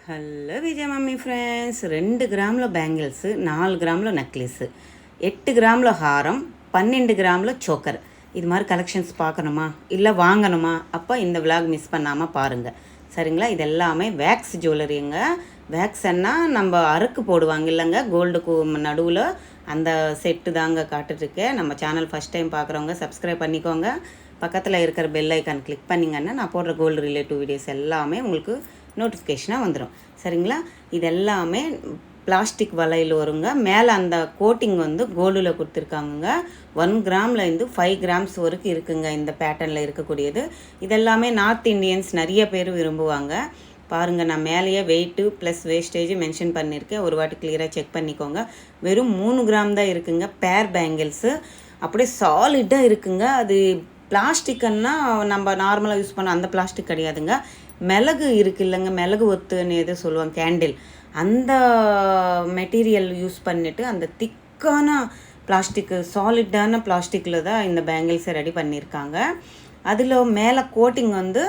Hello విజయ mummy friends 2 గ్రాముల bangles 4 గ్రాముల necklace 8 கிராமில் ஹாரம் 12 கிராமில் choker இது மாதிரி கலெக்ஷன்ஸ் பார்க்கணுமா இல்லை வாங்கணுமா அப்போ இந்த விலாக் மிஸ் பண்ணாமல் பாருங்கள் சரிங்களா. இது எல்லாமே வேக்ஸ் ஜுவல்லரிங்க. வேக்ஸ்ன்னா நம்ம அறுக்கு போடுவாங்க இல்லைங்க கோல்டுக்கு நடுவில் அந்த செட்டு தாங்க காட்டுட்ருக்கேன். நம்ம சேனல் ஃபஸ்ட் டைம் பார்க்குறவங்க சப்ஸ்கிரைப் பண்ணிக்கோங்க. பக்கத்தில் இருக்கிற பெல் ஐக்கான் கிளிக் பண்ணிங்கன்னா நான் போடுற கோல்டு ரிலேட்டிவ் வீடியோஸ் எல்லாமே உங்களுக்கு நோட்டிஃபிகேஷனாக வந்துடும் சரிங்களா. இது எல்லாமே பிளாஸ்டிக் வலையில் வருங்க. மேலே அந்த கோட்டிங் வந்து கோல்டில் கொடுத்துருக்காங்க. 1 கிராம்லேருந்து 5 கிராம்ஸ் வரைக்கும் இருக்குங்க இந்த பேட்டர்னில் இருக்கக்கூடியது. இதெல்லாமே நார்த் இண்டியன்ஸ் நிறைய பேர் விரும்புவாங்க. பாருங்கள், நான் மேலேயே வெயிட்டு ப்ளஸ் வேஸ்டேஜ் மென்ஷன் பண்ணியிருக்கேன். ஒரு வாட்டி கிளியராக செக் பண்ணிக்கோங்க. வெறும் 3 கிராம் தான் இருக்குங்க. பேர் பேங்கிள்ஸு அப்படியே சாலிடாக இருக்குங்க. அது பிளாஸ்டிக்குன்னா நம்ம நார்மலாக யூஸ் பண்ண அந்த பிளாஸ்டிக் கிடையாதுங்க. மிளகு இருக்குது இல்லைங்க, மிளகு ஒத்துன்னு எது சொல்லுவாங்க, கேண்டில், அந்த மெட்டீரியல் யூஸ் பண்ணிவிட்டு அந்த திக்கான பிளாஸ்டிக்கு சாலிடான பிளாஸ்டிக்கில் தான் இந்த பேங்கிள்ஸை ரெடி பண்ணியிருக்காங்க. அதில் மேலே கோட்டிங் வந்து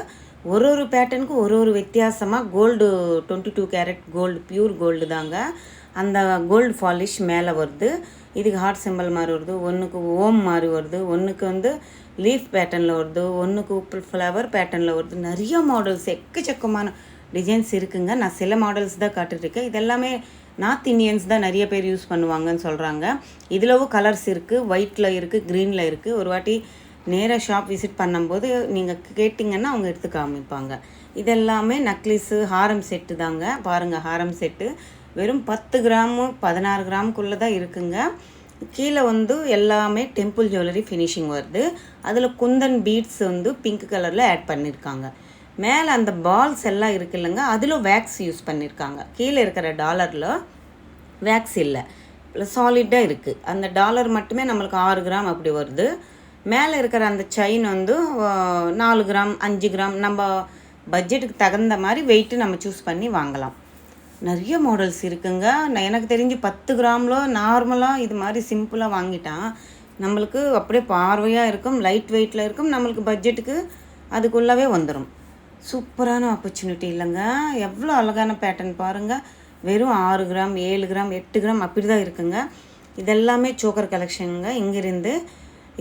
ஒரு பேட்டர்னுக்கு ஒரு வித்தியாசமாக gold 22 carat gold pure gold தாங்க. அந்த கோல்டு பாலிஷ் மேலே வருது. இதுக்கு ஹார்ட் சிம்பிள் மாதிரி வருது, ஒன்றுக்கு ஓம் மாதிரி வருது, ஒன்றுக்கு வந்து லீஃப் பேட்டர்னில் வருது, ஒன்றுக்கு ஃப்ளவர் பேட்டர்னில் வருது. நிறைய மாடல்ஸ் எக்கச்சக்கமான டிசைன்ஸ் இருக்குங்க. நான் சில மாடல்ஸ் தான் காட்டிருக்கேன். இதெல்லாமே நார்த் இண்டியன்ஸ் தான் நிறைய பேர் யூஸ் பண்ணுவாங்கன்னு சொல்கிறாங்க. இதிலவும் கலர்ஸ் இருக்குது, ஒயிட்டில் இருக்குது, க்ரீனில் இருக்குது. ஒரு வாட்டி நேராக ஷாப் விசிட் பண்ணும்போது நீங்கள் கேட்டிங்கன்னா அவங்க எடுத்து காமிப்பாங்க. இதெல்லாமே நக்லிஸு ஹாரம் செட்டு தாங்க. பாருங்கள், ஹாரம் செட்டு வெறும் 10 கிராமு 16 கிராமுக்குள்ளே தான் இருக்குங்க. கீழே வந்து எல்லாமே டெம்பிள் ஜுவல்லரி ஃபினிஷிங் வருது. அதில் குந்தன் பீட்ஸ் வந்து பிங்க் கலரில் ஆட் பண்ணியிருக்காங்க. மேலே அந்த பால்ஸ் எல்லாம் இருக்குது இல்லைங்க, அதில் வேக்ஸ் யூஸ் பண்ணியிருக்காங்க. கீழே இருக்கிற டாலரில் வேக்ஸ் இல்லை, சாலிடாக இருக்குது. அந்த டாலர் மட்டுமே நம்மளுக்கு 6 கிராம் அப்படி வருது. மேலே இருக்கிற அந்த செயின் வந்து 4 கிராம் 5 கிராம் நம்ம பட்ஜெட்டுக்கு தகுந்த மாதிரி வெயிட்டு நம்ம சூஸ் பண்ணி வாங்கலாம். நிறைய மாடல்ஸ் இருக்குங்க. நான் எனக்கு தெரிஞ்சு 10 கிராமில் நார்மலாக இது மாதிரி சிம்பிளாக வாங்கிட்டான் நம்மளுக்கு அப்படியே பார்வையாக இருக்கும், லைட் வெயிட்டில் இருக்கும், நம்மளுக்கு பட்ஜெட்டுக்கு அதுக்குள்ளவே வந்துடும். சூப்பரான ஆப்பர்ச்சுனிட்டி இல்லைங்க. எவ்வளோ அழகான பேட்டர்ன் பாருங்கள். வெறும் 6 கிராம் 7 கிராம் 8 கிராம் அப்படி தான் இருக்குங்க. இதெல்லாமே சோக்கர் கலெக்ஷனுங்க. இங்கேருந்து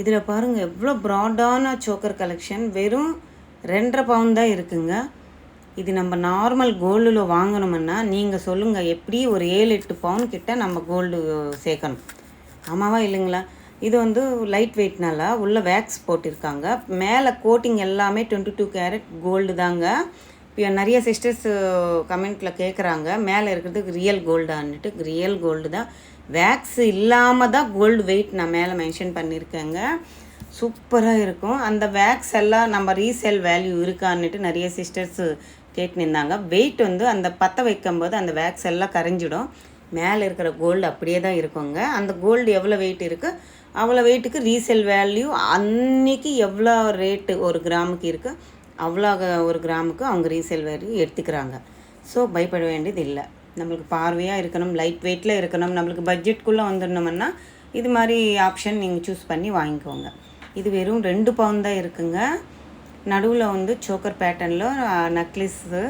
இதில் பாருங்கள் எவ்வளோ ப்ராடான சோக்கர் கலெக்ஷன். வெறும் 2.5 பவுன் தான் இருக்குங்க. இது நம்ம நார்மல் கோல்டில் வாங்கணுமுன்னா நீங்கள் சொல்லுங்கள், எப்படி ஒரு 7-8 பவுன் கிட்ட நம்ம கோல்டு சேர்க்கணும். ஆமாவா இல்லைங்களா? இது வந்து லைட் வெயிட்னால உள்ள வேக்ஸ் போட்டிருக்காங்க. மேலே கோட்டிங் எல்லாமே 22 கேரட் கோல்டு தாங்க. இப்போ நிறைய சிஸ்டர்ஸ் கமெண்ட்டில் கேட்குறாங்க மேலே இருக்கிறதுக்கு ரியல் கோல்டான்னுட்டு. ரியல் கோல்டு தான், வேக்ஸ் இல்லாமல் தான் கோல்டு வெயிட் நான் மேலே மென்ஷன் பண்ணியிருக்கேங்க. சூப்பராக இருக்கும். அந்த வேக்ஸ் எல்லாம் நம்ம ரீசேல் வேல்யூ இருக்கான்னுட்டு நிறைய சிஸ்டர்ஸு கேட்டுருந்தாங்க. வெயிட் வந்து அந்த பற்ற வைக்கும்போது அந்த வேக்ஸ் எல்லாம் கரைஞ்சிடும். மேலே இருக்கிற கோல்டு அப்படியே தான் இருக்குங்க. அந்த கோல்டு எவ்வளோ வெயிட் இருக்குது அவ்வளோ வெயிட்டுக்கு ரீசேல் வேல்யூ அன்றைக்கி எவ்வளோ ரேட்டு ஒரு கிராமுக்கு இருக்குது அவ்வளோ ஒரு கிராமுக்கு அவங்க ரீசேல் வேல்யூ எடுத்துக்கிறாங்க. ஸோ பயப்பட வேண்டியது இல்லை. நம்மளுக்கு பார்வையாக இருக்கணும், லைட் வெயிட்டில் இருக்கணும், நம்மளுக்கு பட்ஜெட்குள்ளே வந்துடணும்னா இது மாதிரி ஆப்ஷன் நீங்கள் சூஸ் பண்ணி வாங்கிக்கோங்க. இது வெறும் 2 பவுன் தான் இருக்குங்க. நடுவில் வந்து சோக்கர் பேட்டர்னில் நக்லிஸு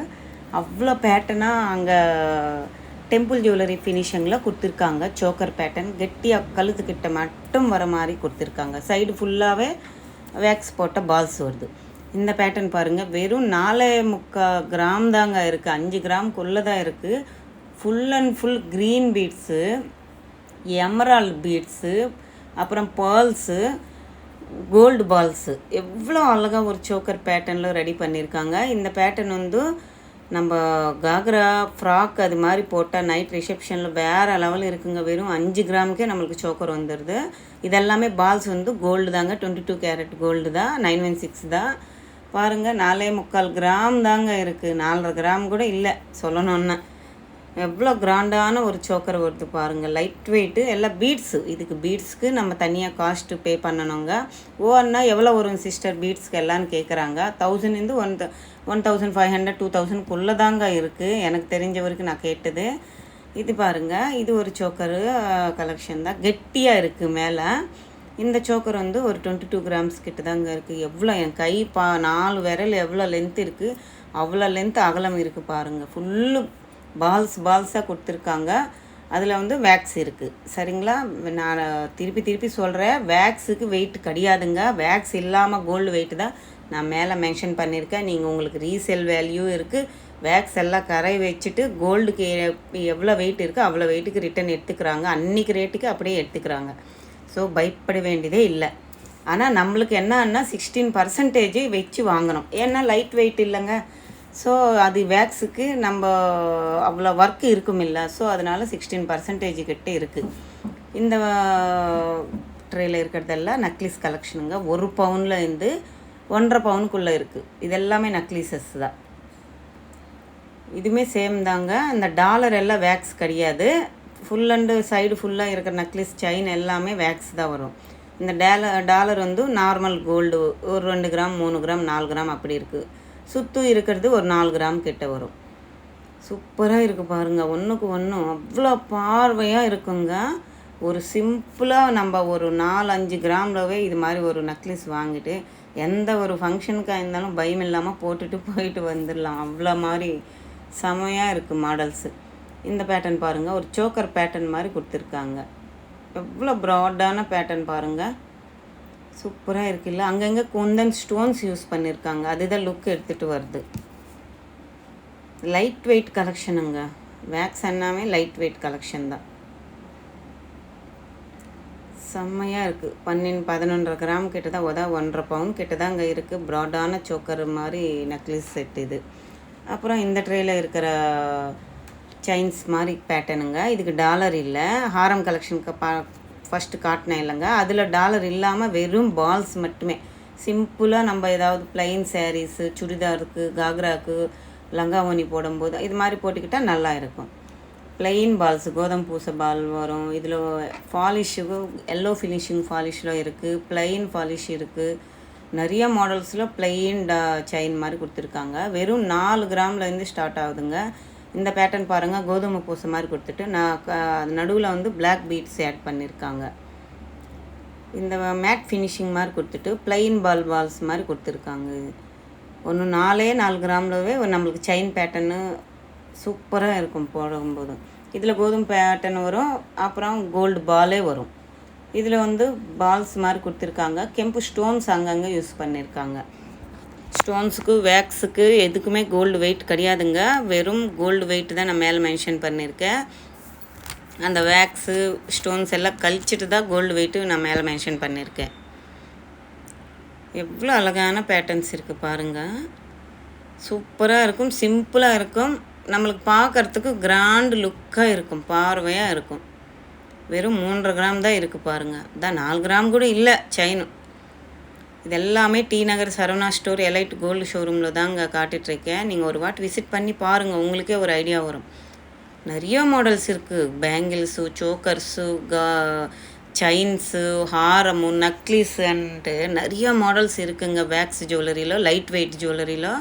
அவ்வளோ பேட்டர்னாக அங்கே டெம்பிள் ஜுவல்லரி ஃபினிஷிங்கில் கொடுத்துருக்காங்க. சோக்கர் பேட்டர்ன் கெட்டியாக கழுத்துக்கிட்ட மட்டும் வர மாதிரி கொடுத்துருக்காங்க. சைடு ஃபுல்லாகவே வேக்ஸ் போட்ட பால்ஸ் வருது. இந்த பேட்டர்ன் பாருங்கள், வெறும் 4.25 கிராம் தாங்க இருக்குது. 5 கிராமுக்குள்ளே தான் இருக்குது. Full and full green beads, Emerald beads, அப்புறம் பேர்ல்ஸு, கோல்டு பால்ஸு, எவ்வளோ அழகாக ஒரு சோக்கர் பேட்டர்னில் ரெடி பண்ணியிருக்காங்க. இந்த பேட்டர்ன் வந்து நம்ம காக்ரா ஃப்ராக் அது மாதிரி போட்டால் நைட் ரிசப்ஷனில் வேறு லெவலில் இருக்குங்க. வெறும் 5 கிராமுக்கே நம்மளுக்கு சோக்கர் வந்துடுது. இதெல்லாமே பால்ஸ் வந்து கோல்டு தாங்க, 22 கேரட் கோல்டு தான், 916 தான். பாருங்கள், 4.25 கிராம் தாங்க இருக்குது. 4.5 கிராம் கூட இல்லை சொல்லணுன்னா. எவ்வளோ கிராண்டான ஒரு சோக்கர் வருது பாருங்கள். லைட் வெயிட்டு, எல்லாம் பீட்ஸு. இதுக்கு பீட்ஸ்க்கு நம்ம தனியாக காஸ்ட்டு பே பண்ணணுங்க. ஓன்னா எவ்வளோ வரும் சிஸ்டர் பீட்ஸ்க்கு எல்லான்னு கேட்குறாங்க. 1000 1500 2000 தாங்க இருக்குது எனக்கு தெரிஞ்ச வரைக்கும் நான் கேட்டது. இது பாருங்கள், இது ஒரு சோக்கரு கலெக்ஷன் தான், கெட்டியாக இருக்குது மேலே. இந்த சோக்கர் வந்து ஒரு 22 கிராம்ஸ் கிட்ட தாங்க இருக்குது. எவ்வளோ என் கை 4 விரல் எவ்வளோ லென்த் இருக்குது அவ்வளோ லென்த் அகலம் இருக்குது பாருங்கள். ஃபுல்லு பால்ஸாக கொடுத்துருக்காங்க. அதில் வந்து வேக்ஸ் இருக்குது. சரிங்களா, நான் திருப்பி சொல்கிறேன், வேக்ஸுக்கு வெயிட் கிடையாதுங்க. வேக்ஸ் இல்லாமல் கோல்டு வெயிட் தான் நான் மேலே மென்ஷன் பண்ணியிருக்கேன். நீங்கள் உங்களுக்கு ரீசேல் வேல்யூ இருக்குது. வேக்ஸ் எல்லாம் கரை வச்சுட்டு கோல்டுக்கு எவ்வளோ வெயிட் இருக்குது அவ்வளோ வெயிட்டுக்கு ரிட்டன் எடுத்துக்கிறாங்க. அன்றைக்கி ரேட்டுக்கு அப்படியே எடுத்துக்கிறாங்க. ஸோ பயப்பட வேண்டியதே இல்லை. ஆனால் நம்மளுக்கு என்னன்னா 16% வச்சு வாங்கணும். ஏன்னா லைட் வெயிட் இல்லைங்க. ஸோ அது வேக்ஸுக்கு நம்ம அவ்வளோ ஒர்க்கு இருக்கும் இல்லை. ஸோ அதனால் 16% கிட்ட இருக்குது. இந்த ட்ரேயில் இருக்கிறதெல்லாம் நக்லீஸ் கலெக்ஷனுங்க. 1 பவுனில் இருந்து 1.5 பவுனுக்குள்ளே இருக்குது. இதெல்லாமே நக்லீசஸ் தான். இதுவுமே சேம் தாங்க. இந்த டாலர் எல்லாம் வேக்ஸ் கிடையாது. ஃபுல் அண்டு சைடு ஃபுல்லாக இருக்கிற நக்லீஸ் செயின் எல்லாமே வேக்ஸ் தான் வரும். இந்த டாலர் வந்து நார்மல் கோல்டு ஒரு 2 கிராம் 3 கிராம் 4 கிராம் அப்படி இருக்குது. சுத்து இருக்கிறது ஒரு 4 கிராம் கிட்ட வரும். சூப்பராக இருக்குது பாருங்கள். ஒன்றுக்கு ஒன்றும் அவ்வளோ பார்வையாக இருக்குங்க. ஒரு சிம்பிளாக நம்ம ஒரு 4-5 கிராம்லவே இது மாதிரி ஒரு நக்லீஸ் வாங்கிட்டு எந்த ஒரு ஃபங்க்ஷனுக்காக இருந்தாலும் பயம் இல்லாமல் போட்டுட்டு போயிட்டு வந்துடலாம். அவ்வளோ மாதிரி செமையாக இருக்குது மாடல்ஸு. இந்த பேட்டர்ன் பாருங்கள், ஒரு சோக்கர் பேட்டர்ன் மாதிரி கொடுத்துருக்காங்க. எவ்வளோ ப்ராடான பேட்டர்ன் பாருங்கள், சூப்பராக இருக்குல்ல. அங்கங்கே குந்தன் ஸ்டோன்ஸ் யூஸ் பண்ணியிருக்காங்க. அதுதான் லுக் எடுத்துகிட்டு வருது. லைட் வெயிட் கலெக்ஷனுங்க. வேக்ஸ் எல்லாமே லைட் வெயிட் கலெக்ஷன் தான். செம்மையாக இருக்குது. 11-11.5 கிராம் கிட்ட தான் 1.5 பவுன் கிட்ட தான் அங்கே இருக்குது. ப்ராடான சோக்கர் மாதிரி நக்லீஸ் செட் இது. அப்புறம் இந்த ட்ரேயில் இருக்கிற செயின்ஸ் மாதிரி பேட்டர்னுங்க. இதுக்கு டாலர் இல்லை. ஹாரம் கலெக்ஷனுக்கு ஃபஸ்ட்டு காட்டினேன் இல்லைங்க, அதில் டாலர் இல்லாமல் வெறும் பால்ஸ் மட்டுமே. சிம்பிளாக நம்ம ஏதாவது ப்ளைன் சாரீஸு, சுடிதாருக்கு, காக்ராக்கு, லங்காவோனி போடும்போது இது மாதிரி போட்டுக்கிட்டால் நல்லா இருக்கும். ப்ளைன் பால்ஸு, கோதம் பூசை பால் வரும். இதில் ஃபாலிஷுக்கு எல்லோ ஃபினிஷிங் ஃபாலிஷில் இருக்குது, ப்ளைன் ஃபாலிஷ் இருக்குது. நிறைய மாடல்ஸில் ப்ளைன் செயின் மாதிரி கொடுத்துருக்காங்க. வெறும் 4 கிராம்லேருந்து ஸ்டார்ட் ஆகுதுங்க. இந்த பேட்டர்ன் பாருங்கள், கோதுமை பூசை மாதிரி கொடுத்துட்டு நடுவில் வந்து பிளாக் பீட்ஸ் ஆட் பண்ணியிருக்காங்க. இந்த மேட் ஃபினிஷிங் மாதிரி கொடுத்துட்டு ப்ளைன் பால்ஸ் மாதிரி கொடுத்துருக்காங்க. ஒன்று 4 கிராம்லவே நம்மளுக்கு செயின் பேட்டர்னு சூப்பராக இருக்கும் போடும்போது. இதில் கோதுமை பேட்டர்ன் வரும், அப்புறம் கோல்டு பாலே வரும். இதில் வந்து பால்ஸ் மாதிரி கொடுத்துருக்காங்க. கெம்பு ஸ்டோன்ஸ் அங்கங்கே யூஸ் பண்ணியிருக்காங்க. ஸ்டோன்ஸுக்கு வேக்ஸுக்கு எதுக்குமே கோல்டு வெயிட் கிடையாதுங்க. வெறும் கோல்டு வெயிட் தான் நான் மேலே மென்ஷன் பண்ணியிருக்கேன். அந்த வேக்ஸு ஸ்டோன்ஸ் எல்லாம் கழிச்சிட்டு தான் கோல்டு வெயிட்டு நான் மேலே மென்ஷன் பண்ணியிருக்கேன். எவ்வளோ அழகான பேட்டர்ன்ஸ் இருக்குது பாருங்கள். சூப்பராக இருக்கும், சிம்பிளாக இருக்கும். நம்மளுக்கு பார்க்குறதுக்கு கிராண்டு லுக்காக இருக்கும், பார்வையாக இருக்கும். வெறும் 3.5 கிராம் தான் இருக்குது பாருங்கள். தான் 4 கிராம் கூட இல்லை செயினும். இது எல்லாமே டி நகர் சரவணா ஸ்டோர் எலைட் கோல்டு ஷோரூமில் தாங்க காட்டிகிட்ருக்கேன். நீங்கள் ஒரு வாட்டி விசிட் பண்ணி பாருங்கள், உங்களுக்கே ஒரு ஐடியா வரும். நிறைய மாடல்ஸ் இருக்குது. பேங்கிள்ஸு, சோக்கர்ஸு, செயின்ஸு, ஹாரமு, நக்லீஸுன்ட்டு நிறைய மாடல்ஸ் இருக்குங்க. வேக்ஸ் ஜுவல்லரியில், லைட் வெயிட் ஜுவல்லரியில்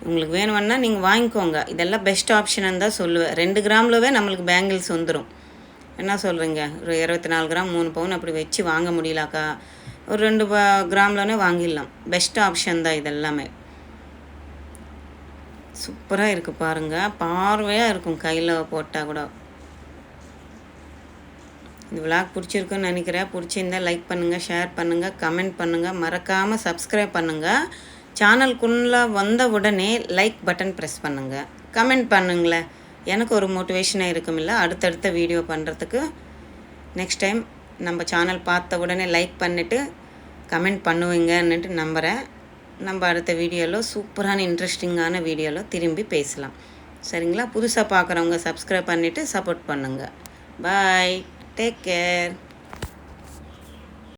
உங்களுக்கு வேணும்னா நீங்கள் வாங்கிக்கோங்க. இதெல்லாம் பெஸ்ட் ஆப்ஷன் தான் சொல்லுவேன். 2 கிராம்லவே நம்மளுக்கு பேங்கிள்ஸ் வந்துடும். என்ன சொல்கிறீங்க? ஒரு 24 கிராம் 3 பவுன் அப்படி வச்சு வாங்க முடியலாக்கா? ஒரு 2 கிராம்லனே வாங்கிடலாம். பெஸ்ட் ஆப்ஷன் தான் இதெல்லாமே. சூப்பராக இருக்குது பாருங்கள், பார்வையாக இருக்கும் கையில் போட்டால் கூட. இந்த விளாக் பிடிச்சிருக்குன்னு நினைக்கிறேன். பிடிச்சிருந்தால் லைக் பண்ணுங்கள், ஷேர் பண்ணுங்கள், கமெண்ட் பண்ணுங்கள், மறக்காமல் சப்ஸ்கிரைப் பண்ணுங்கள். சேனலுக்குள்ளே வந்த உடனே லைக் பட்டன் ப்ரெஸ் பண்ணுங்கள், கமெண்ட் பண்ணுங்களேன். எனக்கு ஒரு மோட்டிவேஷனாக இருக்கும் இல்லை அடுத்தடுத்த வீடியோ பண்ணுறதுக்கு. நெக்ஸ்ட் டைம் நம்ம சேனல் பார்த்த உடனே லைக் பண்ணிவிட்டு கமெண்ட் பண்ணுவீங்கன்னுட்டு நம்புகிறேன். நம்ம அடுத்த வீடியோவில் சூப்பரான இன்ட்ரெஸ்டிங்கான வீடியோவில் திரும்பி பேசலாம். சரிங்களா? புதுசாக பார்க்குறவங்க சப்ஸ்கிரைப் பண்ணிவிட்டு சப்போர்ட் பண்ணுங்கள். பாய், டேக் கேர்.